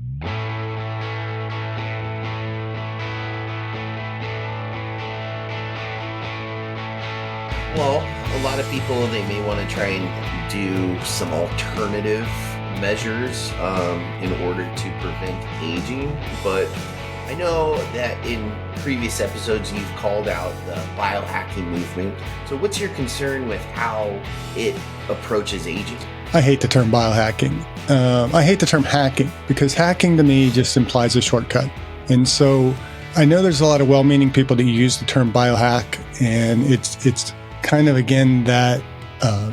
Well, a lot of people, they may want to try and do some alternative measures in order to prevent aging, but I know that in previous episodes you've called out the biohacking movement. So what's your concern with how it approaches aging? I hate the term biohacking. I hate the term hacking because hacking to me just implies a shortcut. And so I know there's a lot of well-meaning people that use the term biohack, and it's kind of, again, that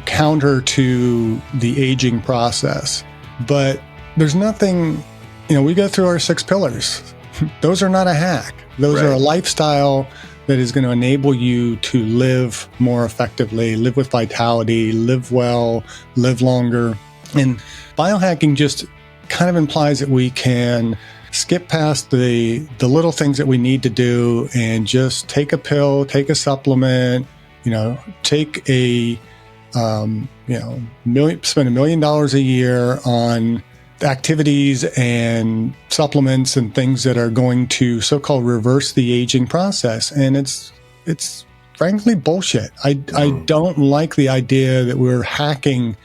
counter to the aging process. But there's nothing, we go through our 6 pillars. Those are not a hack. Those are a lifestyle that is going to enable you to live more effectively, live with vitality, live well, live longer. And biohacking just kind of implies that we can skip past the little things that we need to do and just take a pill, take a supplement, take a, spend $1 million a year on activities and supplements and things that are going to so-called reverse the aging process. And it's frankly bullshit. I don't like the idea that we're hacking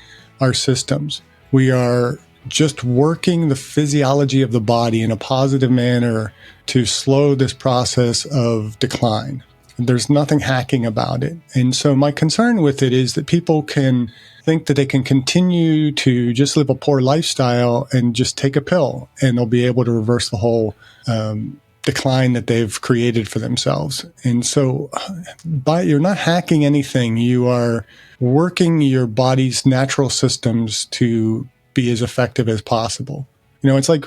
our systems. We are just working the physiology of the body in a positive manner to slow this process of decline. There's nothing hacking about it. And so my concern with it is that people can think that they can continue to just live a poor lifestyle and just take a pill, and they'll be able to reverse the whole decline that they've created for themselves. And so you're not hacking anything. You are working your body's natural systems to be as effective as possible. It's like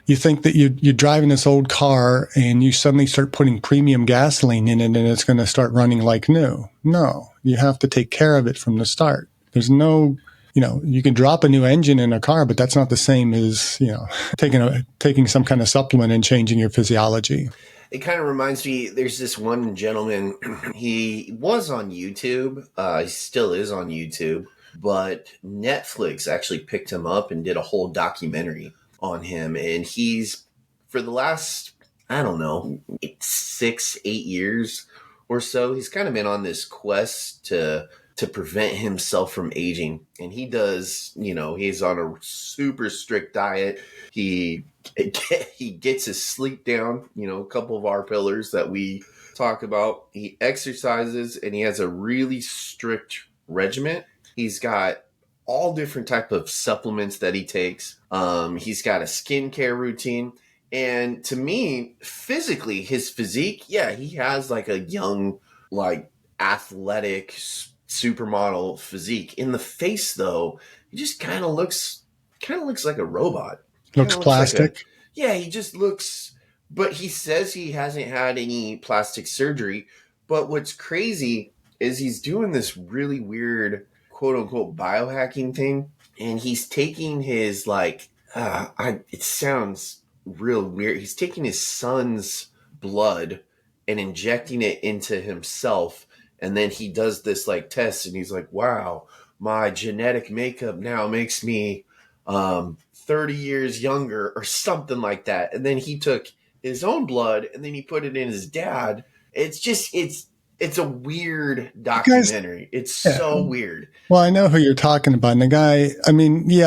you think that you're driving this old car and you suddenly start putting premium gasoline in it and it's going to start running like new. No, you have to take care of it from the start. There's no, you can drop a new engine in a car, but that's not the same as, taking some kind of supplement and changing your physiology. It kind of reminds me, there's this one gentleman, he was on YouTube, he still is on YouTube, but Netflix actually picked him up and did a whole documentary on him. And he's, for the last, 6-8 years or so, he's kind of been on this quest to prevent himself from aging. And he does, he's on a super strict diet. He gets his sleep down, a couple of our pillars that we talk about. He exercises, and he has a really strict regimen. He's got all different type of supplements that he takes. He's got a skincare routine. And to me, physically, his physique, he has like a young, like athletic supermodel physique. In the face, though, he just kind of looks like a robot. Looks plastic. He just looks, but he says he hasn't had any plastic surgery. But what's crazy is he's doing this really weird, quote unquote, biohacking thing. And he's taking his it sounds real weird. He's taking his son's blood and injecting it into himself. And then he does this test, and he's like, wow, my genetic makeup now makes me 30 years younger or something like that. And then he took his own blood and then he put it in his dad. It's a weird documentary. It's so weird. Well, I know who you're talking about. And the guy,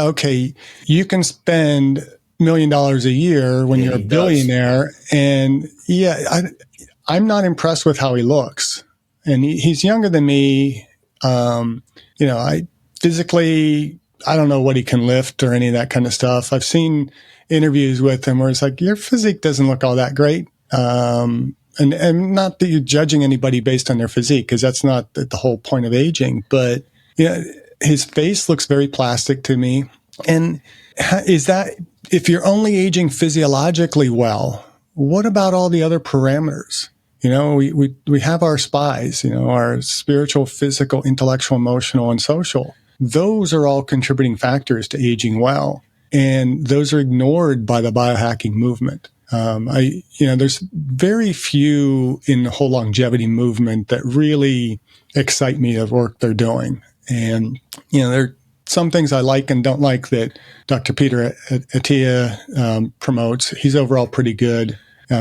okay, you can spend $1 million a year when you're a billionaire. And I'm not impressed with how he looks. And he's younger than me. I physically, I don't know what he can lift or any of that kind of stuff. I've seen interviews with him where it's like, your physique doesn't look all that great. And not that you're judging anybody based on their physique, because that's not the whole point of aging. But his face looks very plastic to me. And is that, if you're only aging physiologically well, what about all the other parameters? We have our spies, our spiritual, physical, intellectual, emotional, and social. Those are all contributing factors to aging well. And those are ignored by the biohacking movement. There's very few in the whole longevity movement that really excite me of work they're doing. And, some things I like and don't like that Dr. Peter Attia promotes. He's overall pretty good.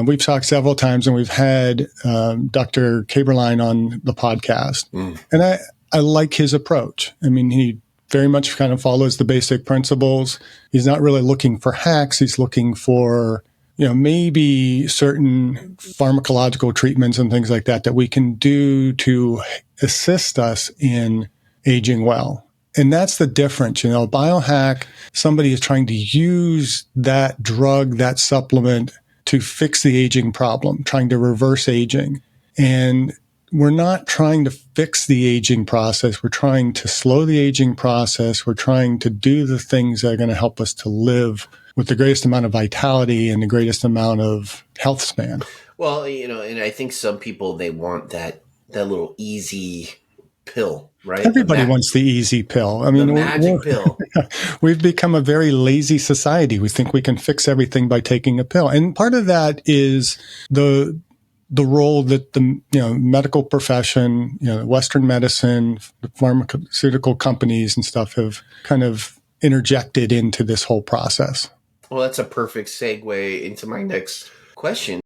We've talked several times, and we've had Dr. Kaberlein on the podcast. And I like his approach. I mean, he very much kind of follows the basic principles. He's not really looking for hacks. He's looking for, maybe certain pharmacological treatments and things like that we can do to assist us in aging well. And that's the difference. Biohack, somebody is trying to use that drug, that supplement to fix the aging problem, trying to reverse aging. And we're not trying to fix the aging process. We're trying to slow the aging process. We're trying to do the things that are going to help us to live with the greatest amount of vitality and the greatest amount of health span. Well, and I think some people, they want that little easy pill, right? Everybody wants the easy pill. I mean, the magic pill. We've become a very lazy society. We think we can fix everything by taking a pill. And part of that is the role that the medical profession, Western medicine, the pharmaceutical companies and stuff have kind of interjected into this whole process. Well, that's a perfect segue into my next question.